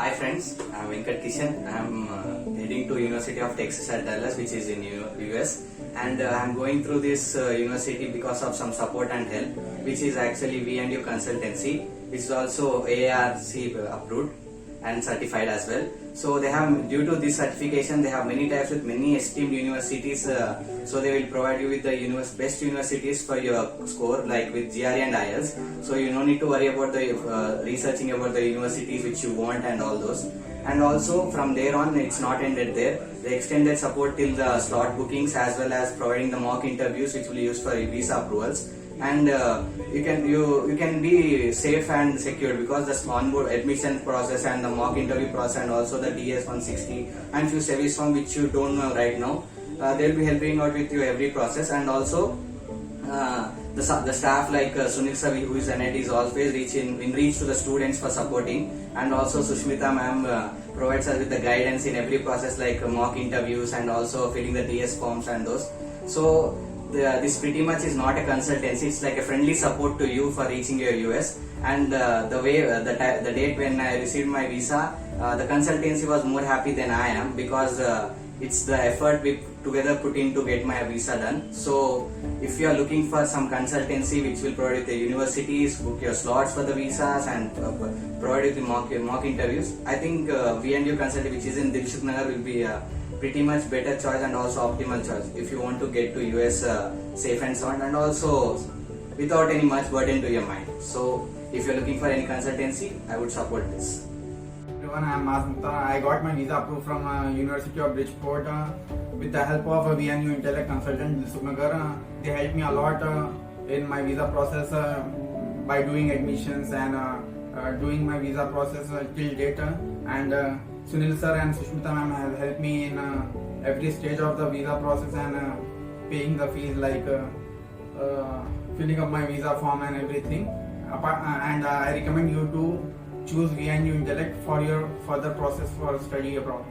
Hi friends, I'm Venkat Kishan. I'm heading to University of Texas at Dallas, which is in US, and I'm going through this university because of some support and help, which is actually VNU consultancy, which is also AARC approved and certified as well. So they have, due to this certification, they have many types with many esteemed universities. So they will provide you with the best universities for your score, like with GRE and IELTS. So you don't need to worry about the researching about the universities which you want and all those. And also from there on, it's not ended there. They extended support till the slot bookings as well as providing the mock interviews, which will be used for visa approvals. And you can be safe and secure because the onboard admission process and the mock interview process and also the DS 160 and few service form which you don't know right now, they'll be helping out with you every process. And also the staff like Sunil sir, who is NIT, is always in reach to the students for supporting. And also Sushmita ma'am provides us with the guidance in every process, like mock interviews and also filling the DS forms and those. So this pretty much is not a consultancy, it's like a friendly support to you for reaching your US. And the date when I received my visa, the consultancy was more happy than I am, because it's the effort we together put in to get my visa done. So if you are looking for some consultancy which will provide you the universities, book your slots for the visas and provide you the mock interviews, I think VNU consultancy, which is in Dilshuk Nagar, will be pretty much better choice and also optimal choice if you want to get to US safe and sound and also without any much burden to your mind. So if you're looking for any consultancy, I would support this. Everyone, I am Mazmukta. I got my visa approved from University of Bridgeport with the help of a VNU Intellect consultant Dilshuk Nagar. They helped me a lot in my visa process by doing admissions and doing my visa process till date. And Sunil sir and Sushmita ma'am have helped me in every stage of the visa process and paying the fees, like filling up my visa form and everything. And I recommend you to choose VNU Intellect for your further process for study abroad.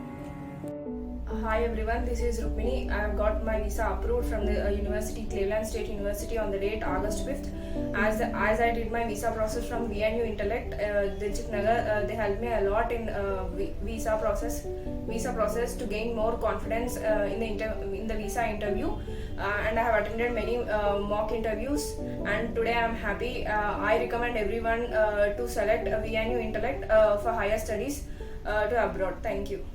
Hi everyone, this is Rukmini. I have got my visa approved from the University, Cleveland State University, on the date August 5th. As I did my visa process from VNU Intellect, Dilshuk Nagar, they helped me a lot in visa process to gain more confidence in the visa interview. And I have attended many mock interviews, and today I am happy. I recommend everyone to select VNU Intellect for higher studies to abroad. Thank you.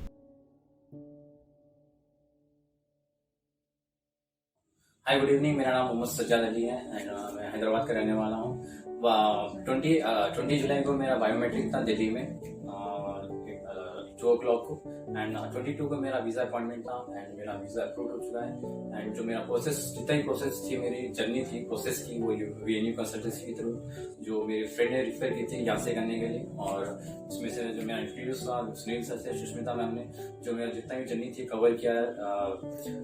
Hi good evening, मेरा नाम मोहम्मद सज्जाद अली है and मैं हैदराबाद का रहने वाला हूँ। 20 जुलाई को मेरा बायोमेट्रिक था दिल्ली में 2 o'clock को, एंड 22 को मेरा वीजा अपॉइंटमेंट था एंड मेरा वीजा अप्रूव हो चुका है। एंड जो मेरा प्रोसेस, जितना ही प्रोसेस थी, मेरी जर्नी थी प्रोसेस की, वो VNU कंसल्टेंसी के थ्रू जो मेरे फ्रेंड ने रिफर की थी यहाँ से करने के लिए। और इसमें से जो मेरा इंटरव्यूज था सुनील सर से, सुष्मिता मैम ने जो मेरा जितना भी जर्नी थी कवर किया है,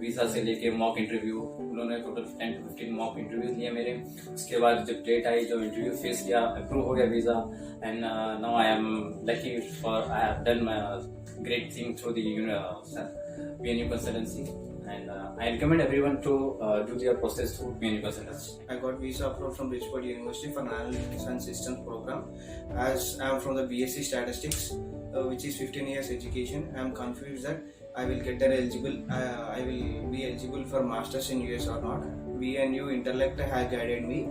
वीजा से लेके मॉक इंटरव्यू, उन्होंने टोटल 10 to 15 मॉक इंटरव्यूज लिए मेरे। उसके बाद जब डेट आई, जो इंटरव्यू फेस किया, अप्रूव हो गया visa, and now I am lucky for I have done my great thing through the VNU consultancy, and I recommend everyone to do their process through VNU consultancy. I got visa approved from Bridgeport University for Analytics and Systems program. As I am from the BSc Statistics, which is 15 years education, I am confused that I will get eligible. I will be eligible for masters in US or not. VNU Intellect has guided me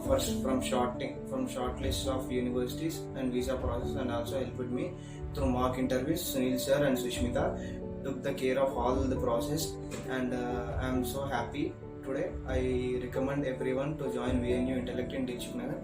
first from short list of universities and visa process, and also helped me through mock interviews. Sunil sir and Sushmita took the care of all the process, and I am so happy today. I recommend everyone to join VNU Intellect in Dilshuk Nagar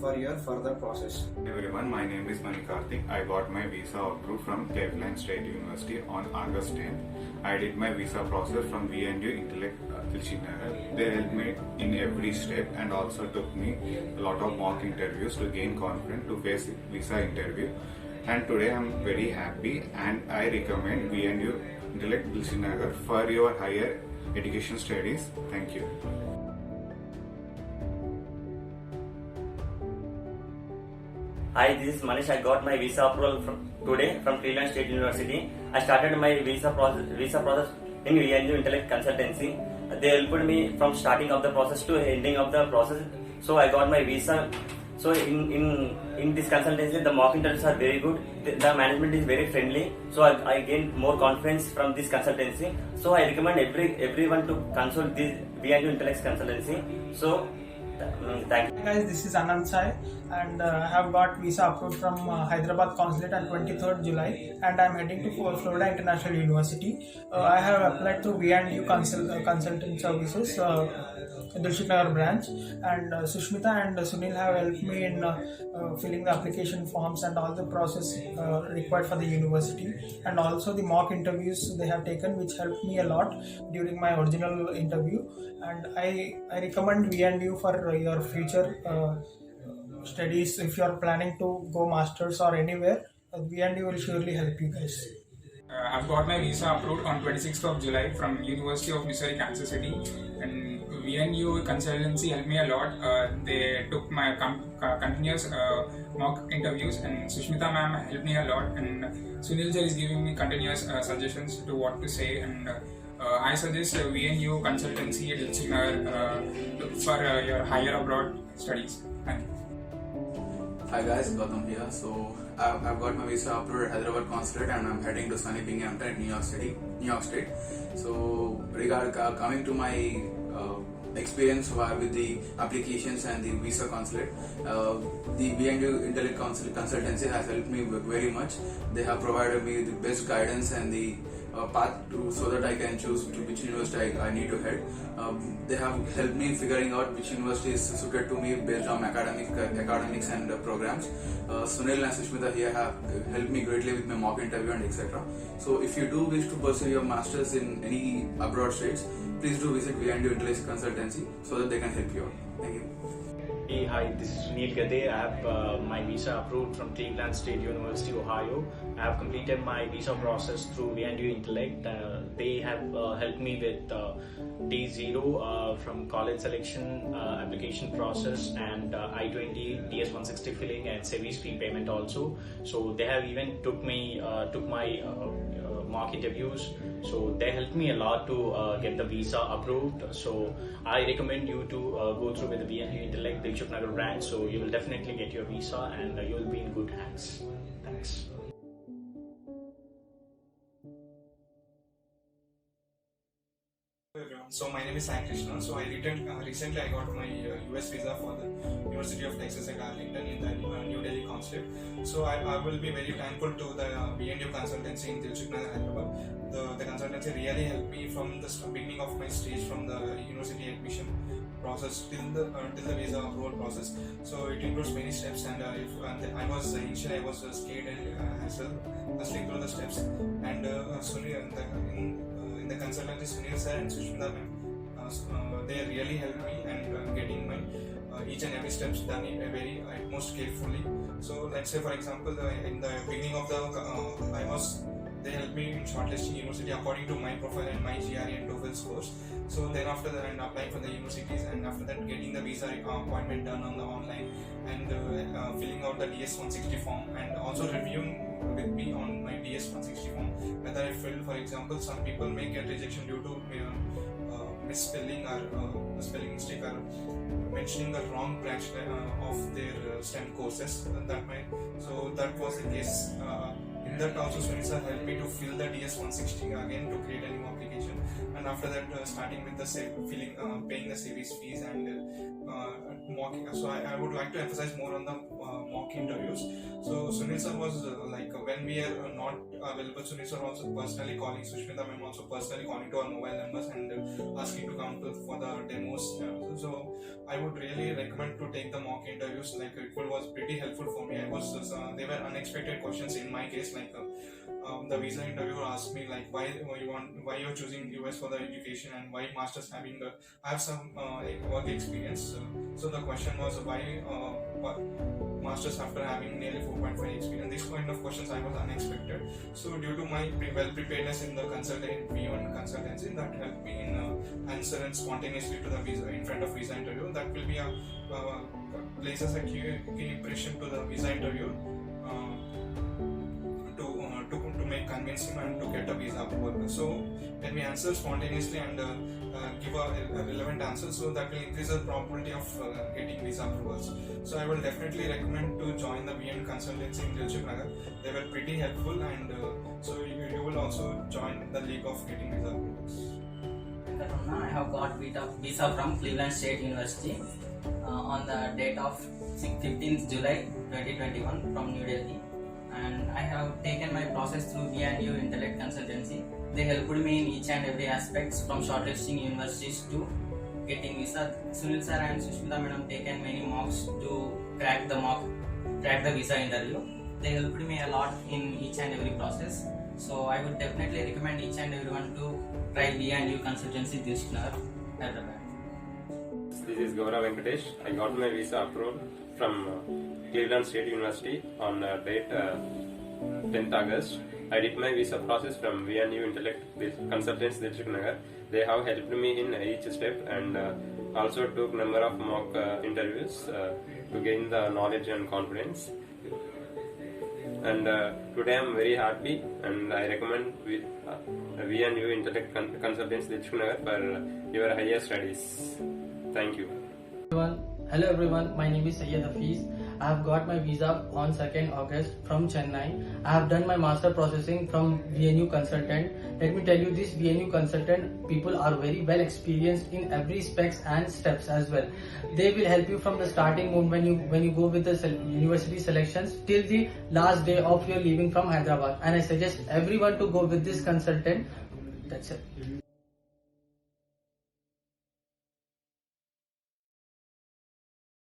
for your further process. Hey everyone, my name is Mani Karthik. I got my visa approved from Cleveland State University on August 10th. I did my visa process from VNU Intellect Dilshuk Nagar. They helped me in every step and also took me a lot of mock interviews to gain confidence to face visa interview. And today I'm very happy, and I recommend VNU Intellect Dilshuk Nagar for your higher education studies. Thank you. Hi, this is Manish. I got my visa approval today from Cleveland State University. I started my visa process in VNU Intellect Consultancy. They helped me from starting of the process to ending of the process. So I got my visa So in this consultancy, the mock interviews are very good. The management is very friendly. So I gained more confidence from this consultancy. So I recommend everyone to consult this VNU Intellect consultancy. So thank you. Guys, this is Anand Sai, and I have got visa approved from Hyderabad Consulate on 23rd July, and I am heading to Florida International University. I have applied to VNU Consulting Services, Dilshuk Nagar branch, and Sushmita and Sunil have helped me in filling the application forms and all the process required for the university, and also the mock interviews they have taken, which helped me a lot during my original interview. And I recommend VNU for your future studies. If you are planning to go masters or anywhere, VNU will surely help you guys. I've got my visa approved on 26th of July from University of Missouri, Kansas City, and VNU consultancy helped me a lot. They took my continuous mock interviews, and Sushmita ma'am helped me a lot, and Sunil sir is giving me continuous suggestions to what to say, and I suggest VNU consultancy at Dilshuk Nagar for your higher abroad studies. Thank you. Hi guys, Gautam here. So I've got my visa approved at Hyderabad Consulate, and I'm heading to Sunny Binghamton in New York State. So coming to my experience with the applications and the visa consulate, the VNU Intellect consultancy has helped me very much. They have provided me the best guidance and the path so that I can choose to which university I need to head. They have helped me figuring out which university is suited to me based on academics and programs. Sunil and Sushmita here have helped me greatly with my mock interview and etc. So if you do wish to pursue your masters in any abroad states, please do visit VNU Intellect Consultancy so that they can help you out. Thank you. Hey, hi, this is Sunil Gade. I have my visa approved from Cleveland State University, Ohio. I have completed my visa process through VNU Intellect. They have helped me with day zero from college selection, application process, and I-20, DS-160 filling, and service fee payment also. So they have even took my mock interviews. So they helped me a lot to get the visa approved. So I recommend you to go through with the VNU Intellect Dilshuk Nagar branch. So you will definitely get your visa, and you will be in good hands. Thanks. So my name is Sai Krishna. So recently I got my US visa for the University of Texas at Arlington in the New Delhi Consulate. So I will be very thankful to the VNU consultancy in Dilshuk Nagar, Hyderabad. The consultancy really helped me from the beginning of my stage, from the university admission process till the visa approval process. So it includes many steps, and I was initially scared and hustling through the steps. And Sunil in the consultancy, Sunil sir and Sushmita ma'am, they really helped me and getting my each and every steps done in a very utmost carefully. So let's say for example, in the beginning of they helped me in shortlisting university according to my profile and my GRE and TOEFL scores. So then after that, and applying for the universities, and after that getting the visa appointment done on the online, and filling out the DS-160 form, and also reviewing with me on my DS-160 form whether I filled. For example, some people may get rejection due to misspelling or spelling mistake or mentioning the wrong branch of their STEM courses. So that was the case. In that also, Sunil sir helped me to fill the DS-160 again to create a new application, and after that starting with the paying the service fees and mock. So I would like to emphasize more on the mock interviews. So Sunil sir was when we are not available, Sunil sir also personally calling, Sushmita ma'am also personally calling to our mobile numbers and asking to come for the demos. So I would really recommend to take the mock interviews. It was pretty helpful for me. They were unexpected questions in my case. The visa interviewer asked me why you're choosing US for the education, and why masters having I have some work experience. So the question was why masters after having nearly 4.5 experience. These kind of questions I was unexpected. So due to my well preparedness in the consultancy, that helped me in answering spontaneously to the visa in front of visa interview. That will be a places a key impression to the visa interview to make convince him and to get a visa approval. So when we answer spontaneously and give a relevant answer, so that will increase the probability of getting visa approvals. So I will definitely recommend to join the VN consultancy in Dilshuk Nagar. They were pretty helpful, and so you will also join the league of getting visa approvals. I have got visa from Cleveland State University on the date of 15th July 2021 from New Delhi, and I have taken my process through V&U Intellect Consultancy. They helped me in each and every aspects from shortlisting universities to getting visa. Sunil sir and Sushmita madam taken many mocks to crack the visa interview. They helped me a lot in each and every process. So I would definitely recommend each and everyone to try V&U Consultancy Dilshuk Nagar, Hyderabad. This is Gaurav Venkatesh. I got my visa approved from Cleveland State University on date 10th August. I did my visa process from V&U Intellect Consultants Dilshuk Nagar. They have helped me in each step and also took number of mock interviews to gain the knowledge and confidence. And today I am very happy, and I recommend V&U Intellect Consultants Dilshuk Nagar for your higher studies. Thank you. Hello everyone, my name is Syed Hafiz. I have got my visa on 2nd August from Chennai. I have done my master processing from V&U Consultant. Let me tell you, this V&U Consultant people are very well experienced in every specs and steps as well. They will help you from the starting moment when you go with the university selections till the last day of your leaving from Hyderabad. And I suggest everyone to go with this consultant. That's it.